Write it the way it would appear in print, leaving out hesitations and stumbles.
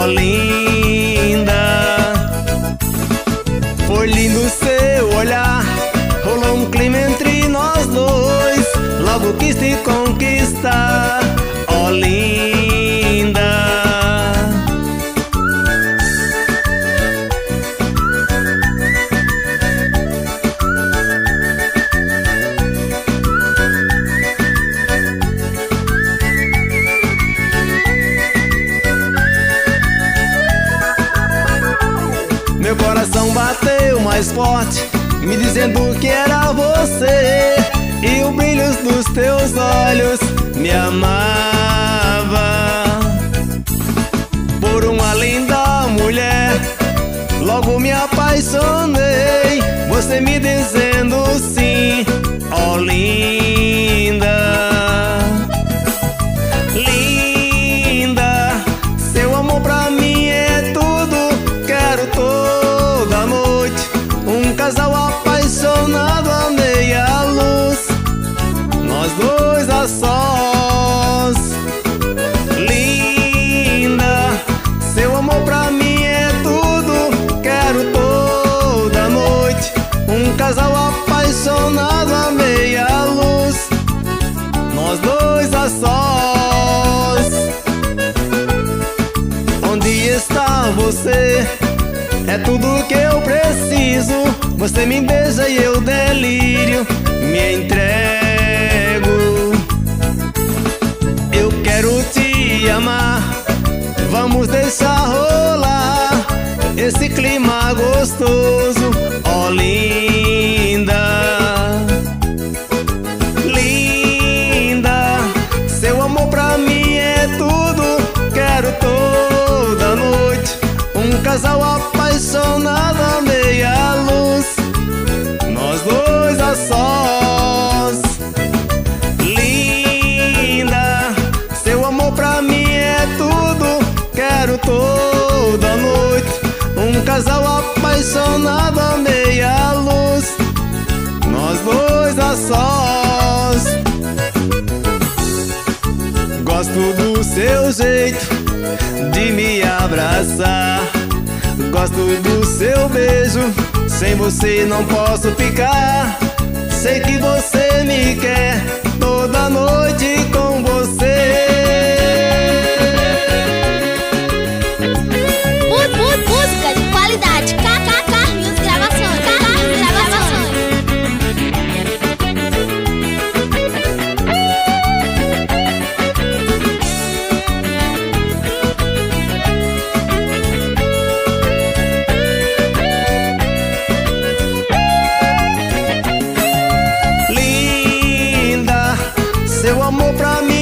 linda. Foi lindo seu olhar, rolou um clima entre nós dois. Logo quis te conquistar, ó linda. Meu coração bateu mais forte, me dizendo que era você, e o brilho dos teus olhos me amava. Por uma linda mulher, logo me apaixonei, você me dizendo sim, ó linda. Linda, seu amor pra mim é tudo, quero toda noite um casal apaixonado a meia luz, nós dois a sós. Linda, seu amor pra mim é tudo, quero toda noite um casal apaixonado a meia luz, nós dois a sós. Onde está você? É tudo que eu preciso. Você me beija e eu delírio, me entrego. Eu quero te amar, vamos deixar rolar esse clima gostoso, ó linda. Linda, seu amor pra mim é tudo, quero toda noite um casal apaixonado a meia luz, nós dois a sós. Linda, seu amor pra mim é tudo, quero toda noite um casal apaixonado a meia luz, nós dois a sós. Gosto do seu jeito de me abraçar, gosto do seu beijo, sem você não posso ficar. Sei que você me quer toda noite com você. Música de qualidade, Carlinhos Gravações. Seu amor pra mim